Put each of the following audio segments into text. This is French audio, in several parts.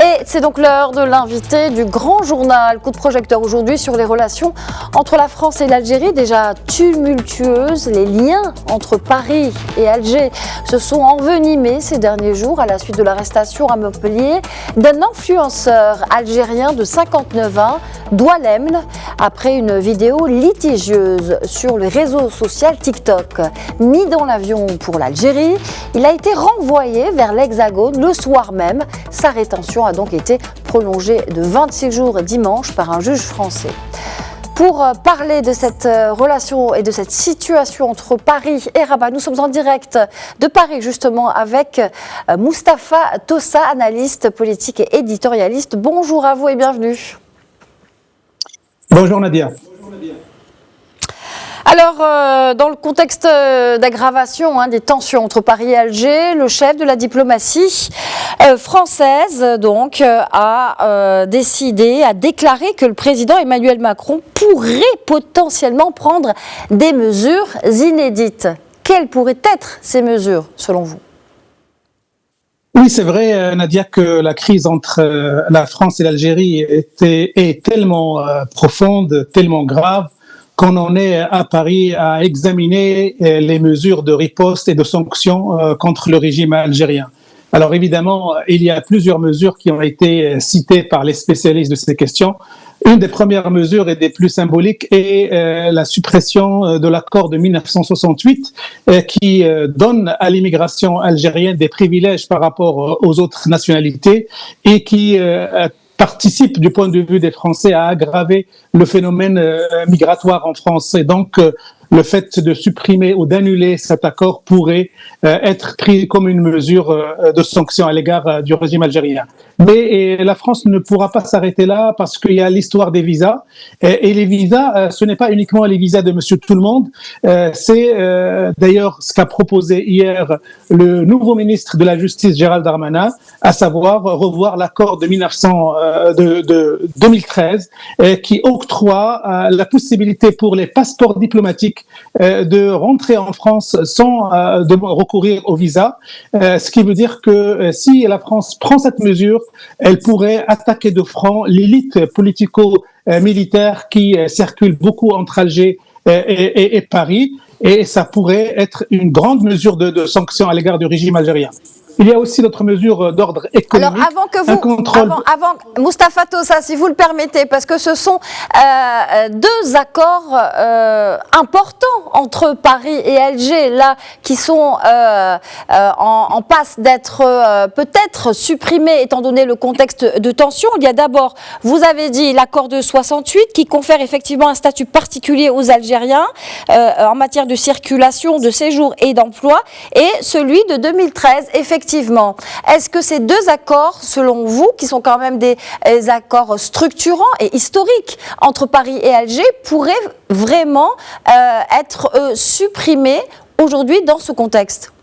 Et c'est donc l'heure de l'invité du grand journal. Coup de projecteur aujourd'hui sur les relations entre la France et l'Algérie, déjà tumultueuses. Les liens entre Paris et Alger se sont envenimés ces derniers jours à la suite de l'arrestation à Montpellier d'un influenceur algérien de 59 ans, Doualemn, après une vidéo litigieuse sur le réseau social TikTok. Mis dans l'avion pour l'Algérie, il a été renvoyé vers l'Hexagone le soir même. Sa rétention a donc été prolongée de 26 jours dimanche par un juge français. Pour parler de cette relation et de cette situation entre Paris et Rabat, nous sommes en direct de Paris justement avec Mustapha Tossa, analyste politique et éditorialiste. Bonjour à vous et bienvenue. Bonjour Nadia. Alors, dans le contexte d'aggravation des tensions entre Paris et Alger, le chef de la diplomatie française donc a déclaré que le président Emmanuel Macron pourrait potentiellement prendre des mesures inédites. Quelles pourraient être ces mesures, selon vous ? Oui, c'est vrai, Nadia, que la crise entre la France et l'Algérie est tellement profonde, tellement grave, qu'on en est à Paris à examiner les mesures de riposte et de sanctions contre le régime algérien. Alors évidemment, il y a plusieurs mesures qui ont été citées par les spécialistes de ces questions. Une des premières mesures et des plus symboliques est la suppression de l'accord de 1968 qui donne à l'immigration algérienne des privilèges par rapport aux autres nationalités et qui participe du point de vue des Français à aggraver le phénomène migratoire en France. Et donc, le fait de supprimer ou d'annuler cet accord pourrait être pris comme une mesure de sanction à l'égard du régime algérien. Mais la France ne pourra pas s'arrêter là parce qu'il y a l'histoire des visas. Et les visas, ce n'est pas uniquement les visas de Monsieur Tout-le-Monde. C'est d'ailleurs ce qu'a proposé hier le nouveau ministre de la Justice, Gérald Darmanin, à savoir revoir l'accord de 2013 qui octroie la possibilité pour les passeports diplomatiques de rentrer en France sans de recourir au visa, ce qui veut dire que si la France prend cette mesure, elle pourrait attaquer de front l'élite politico-militaire qui circule beaucoup entre Alger et Paris, et ça pourrait être une grande mesure de sanction à l'égard du régime algérien. Il y a aussi d'autres mesures d'ordre économique. Alors, avant Mustapha Tossa, si vous le permettez, parce que ce sont deux accords importants entre Paris et Alger, là, qui sont en passe d'être peut-être supprimés, étant donné le contexte de tension. Il y a d'abord, vous avez dit, l'accord de 68, qui confère effectivement un statut particulier aux Algériens en matière de circulation, de séjour et d'emploi, et celui de 2013, effectivement. Est-ce que ces deux accords, selon vous, qui sont quand même des accords structurants et historiques entre Paris et Alger, pourraient vraiment être supprimés aujourd'hui dans ce contexte ?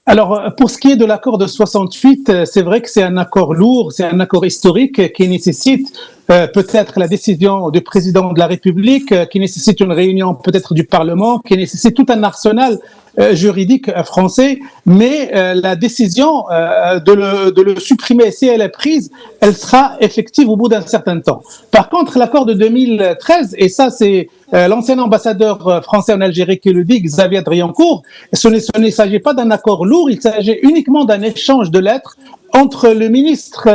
Alors, pour ce qui est de l'accord de 68, c'est vrai que c'est un accord lourd, c'est un accord historique qui nécessite peut-être la décision du président de la République, qui nécessite une réunion peut-être du Parlement, qui nécessite tout un arsenal juridique français, mais la décision de le supprimer, si elle est prise, elle sera effective au bout d'un certain temps. Par contre, l'accord de 2013, et ça c'est l'ancien ambassadeur français en Algérie qui le dit, Xavier Driancourt, ce ne s'agit pas d'un accord lourd, il s'agit uniquement d'un échange de lettres entre le ministre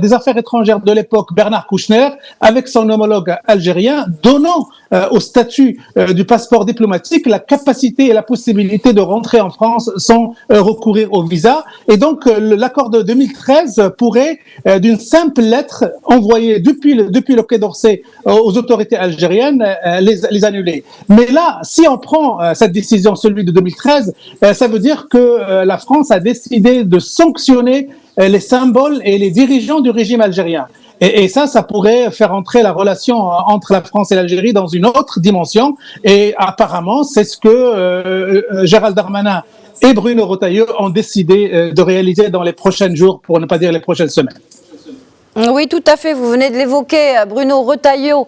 des Affaires étrangères de l'époque, Bernard Kouchner, avec son homologue algérien, donnant au statut du passeport diplomatique la capacité et la possibilité de rentrer en France sans recourir au visa. Et donc, l'accord de 2013 pourrait, d'une simple lettre envoyée depuis le Quai d'Orsay aux autorités algériennes, les annuler. Mais là, si on prend cette décision, celui de 2013, ça veut dire que la France a décidé de sanctionner les symboles et les dirigeants du régime algérien. Et ça pourrait faire entrer la relation entre la France et l'Algérie dans une autre dimension. Et apparemment, c'est ce que Gérald Darmanin et Bruno Retailleau ont décidé de réaliser dans les prochains jours, pour ne pas dire les prochaines semaines. Oui, tout à fait. Vous venez de l'évoquer, Bruno Retailleau,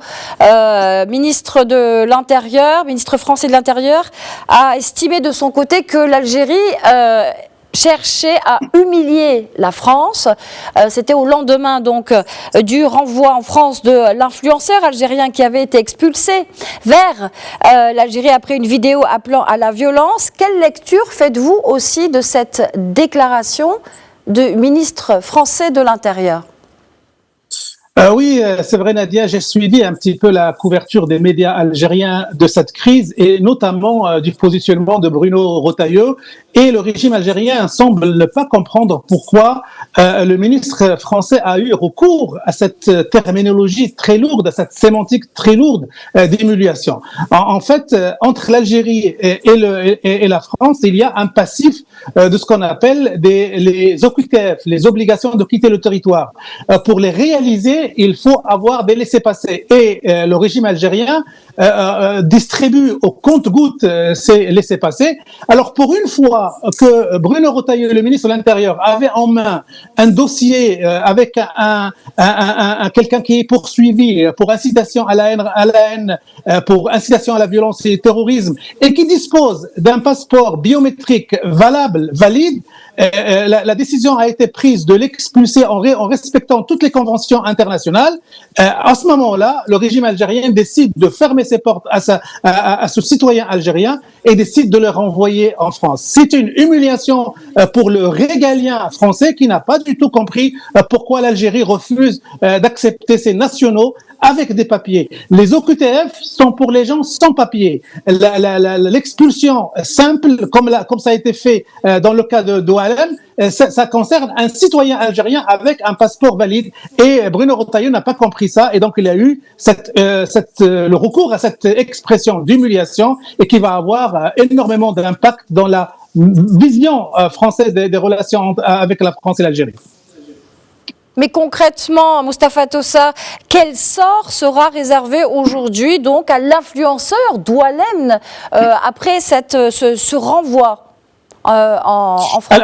ministre de l'Intérieur, ministre français de l'Intérieur, a estimé de son côté que l'Algérie cherché à humilier la France. C'était au lendemain donc du renvoi en France de l'influenceur algérien qui avait été expulsé vers l'Algérie après une vidéo appelant à la violence. Quelle lecture faites-vous aussi de cette déclaration du ministre français de l'Intérieur ? Oui, c'est vrai Nadia, j'ai suivi un petit peu la couverture des médias algériens de cette crise et notamment du positionnement de Bruno Retailleau, et le régime algérien semble ne pas comprendre pourquoi le ministre français a eu recours à cette terminologie très lourde, à cette sémantique très lourde d'humiliation. En fait, entre l'Algérie et la France, il y a un passif de ce qu'on appelle les OQTF, les obligations de quitter le territoire. Pour les réaliser, il faut avoir des laissez-passer. Et le régime algérien distribue au compte-gouttes ces laissez-passer. Alors, pour une fois que Bruno Retailleau, le ministre de l'Intérieur, avait en main un dossier avec quelqu'un qui est poursuivi pour incitation à la haine, pour incitation à la violence et au terrorisme, et qui dispose d'un passeport biométrique valide, la décision a été prise de l'expulser en respectant toutes les conventions internationales. À ce moment-là, le régime algérien décide de fermer ses portes à ce citoyen algérien et décide de le renvoyer en France. C'est une humiliation pour le régalien français qui n'a pas du tout compris pourquoi l'Algérie refuse d'accepter ses nationaux avec des papiers. Les OQTF sont pour les gens sans papiers. L'expulsion simple, comme ça a été fait dans le cas de Doualem, ça concerne un citoyen algérien avec un passeport valide. Et Bruno Retailleau n'a pas compris ça, et donc il a eu le recours à cette expression d'humiliation, et qui va avoir énormément d'impact dans la vision française des relations avec la France et l'Algérie. Mais concrètement, Mustapha Tossa, quel sort sera réservé aujourd'hui donc à l'influenceur Doualem après ce renvoi en France?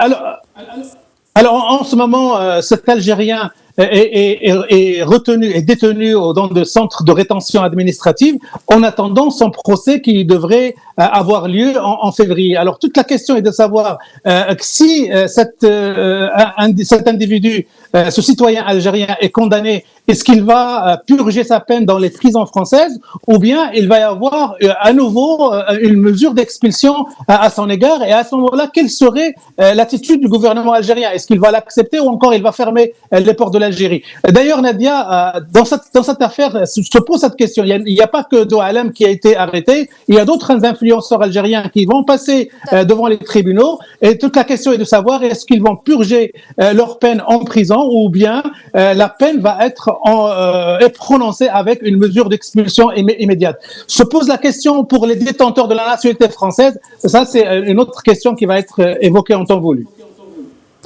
Alors, en ce moment, cet Algérien est retenu et détenu dans de centres de rétention administrative en attendant son procès qui devrait avoir lieu en février. Alors toute la question est de savoir si cet individu, ce citoyen algérien est condamné, est-ce qu'il va purger sa peine dans les prisons françaises, ou bien il va y avoir à nouveau une mesure d'expulsion à son égard, et à ce moment-là, quelle serait l'attitude du gouvernement algérien? Est-ce qu'il va l'accepter, ou encore il va fermer les portes de l'Algérie? D'ailleurs, Nadia, dans cette affaire, se pose cette question. Il n'y a pas que Doualem qui a été arrêté, il y a d'autres influenceurs algériens qui vont passer devant les tribunaux, et toute la question est de savoir est-ce qu'ils vont purger leur peine en prison, ou bien la peine va être prononcée avec une mesure d'expulsion immédiate. Se pose la question pour les détenteurs de la nationalité française. Ça, c'est une autre question qui va être évoquée en temps voulu.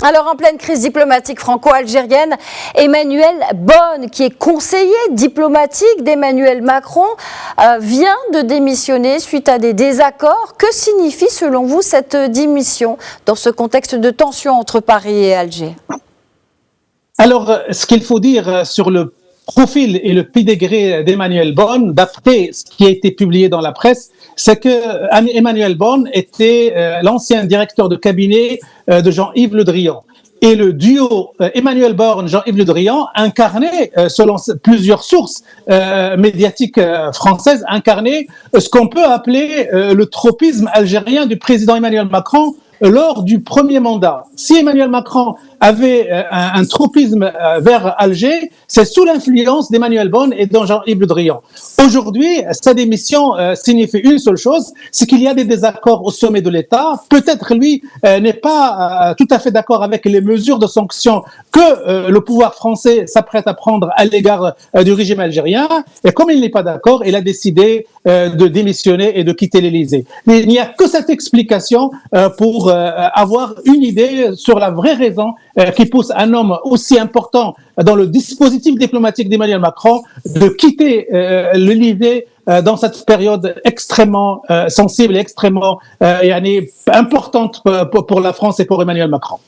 Alors, en pleine crise diplomatique franco-algérienne, Emmanuel Bonne, qui est conseiller diplomatique d'Emmanuel Macron, vient de démissionner suite à des désaccords. Que signifie, selon vous, cette démission dans ce contexte de tension entre Paris et Alger? Alors, ce qu'il faut dire sur le profil et le pédigré d'Emmanuel Bonne, d'après ce qui a été publié dans la presse, c'est que Emmanuel Bonne était l'ancien directeur de cabinet de Jean-Yves Le Drian. Et le duo Emmanuel Bonne, Jean-Yves Le Drian incarnait, selon plusieurs sources médiatiques françaises, incarnait ce qu'on peut appeler le tropisme algérien du président Emmanuel Macron lors du premier mandat. Si Emmanuel Macron avait un tropisme vers Alger, c'est sous l'influence d'Emmanuel Bonne et de Jean-Yves Le Drian. Aujourd'hui, sa démission signifie une seule chose, c'est qu'il y a des désaccords au sommet de l'État. Peut-être lui n'est pas tout à fait d'accord avec les mesures de sanctions que le pouvoir français s'apprête à prendre à l'égard du régime algérien. Et comme il n'est pas d'accord, il a décidé de démissionner et de quitter l'Élysée. Mais il n'y a que cette explication pour avoir une idée sur la vraie raison qui pousse un homme aussi important dans le dispositif diplomatique d'Emmanuel Macron de quitter l'Élysée dans cette période extrêmement sensible et extrêmement importante pour la France et pour Emmanuel Macron.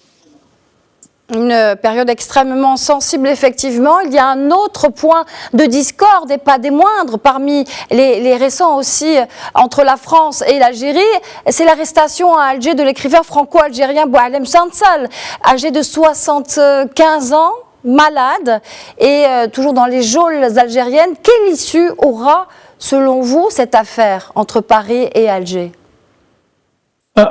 Une période extrêmement sensible, effectivement. Il y a un autre point de discorde, et pas des moindres, parmi les récents aussi, entre la France et l'Algérie. C'est l'arrestation à Alger de l'écrivain franco-algérien Boualem Sansal, âgé de 75 ans, malade, et toujours dans les geôles algériennes. Quelle issue aura, selon vous, cette affaire entre Paris et Alger ?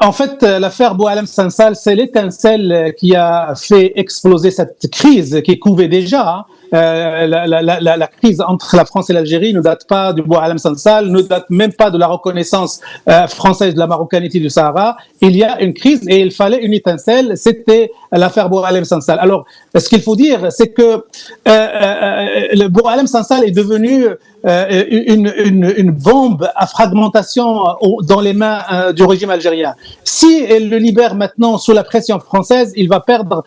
En fait, l'affaire Boualem Sansal, c'est l'étincelle qui a fait exploser cette crise qui couvait déjà. La crise entre la France et l'Algérie ne date pas du Boualem Sansal, ne date même pas de la reconnaissance française de la marocanité du Sahara. Il y a une crise et il fallait une étincelle, c'était l'affaire Boualem Sansal. Alors, ce qu'il faut dire, c'est que le Boualem Sansal est devenu une bombe à fragmentation dans les mains du régime algérien. Si elle le libère maintenant sous la pression française, il va perdre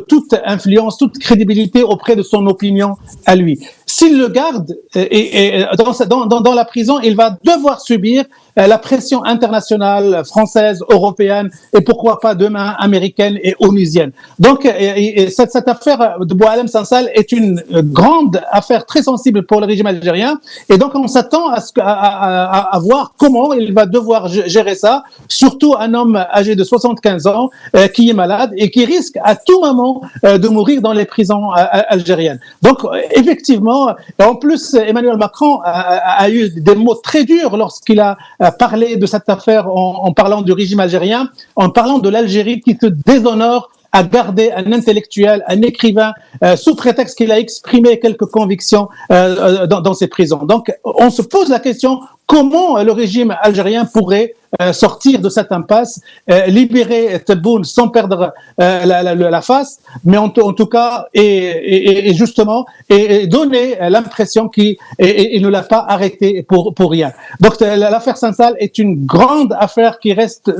toute influence, toute crédibilité auprès de son opinion à lui. S'il le garde dans la prison, il va devoir subir la pression internationale, française, européenne et pourquoi pas demain américaine et onusienne. Donc cette affaire de Boualem Sansal est une grande affaire très sensible pour le régime algérien et donc on s'attend à voir comment il va devoir gérer ça, surtout un homme âgé de 75 ans qui est malade et qui risque à tout moment de mourir dans les prisons algériennes. Donc effectivement, en plus Emmanuel Macron a eu des mots très durs lorsqu'il a parlé de cette affaire en parlant du régime algérien, en parlant de l'Algérie qui se déshonore à garder un intellectuel, un écrivain, sous prétexte qu'il a exprimé quelques convictions dans ses prisons. Donc, on se pose la question, comment le régime algérien pourrait sortir de cette impasse, libérer Tebboune sans perdre la face, mais en tout cas, et justement, et donner l'impression qu'il ne l'a pas arrêté pour rien. Donc, l'affaire Sansal est une grande affaire qui reste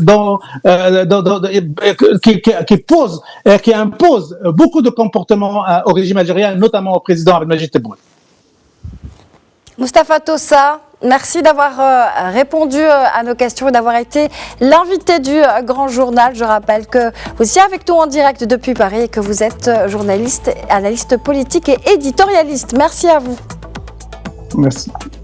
qui impose beaucoup de comportements au régime algérien, notamment au président Abdelmajid Tebboune. Moustapha Tossa, merci d'avoir répondu à nos questions et d'avoir été l'invité du Grand Journal. Je rappelle que vous êtes avec nous en direct depuis Paris et que vous êtes journaliste, analyste politique et éditorialiste. Merci à vous. Merci.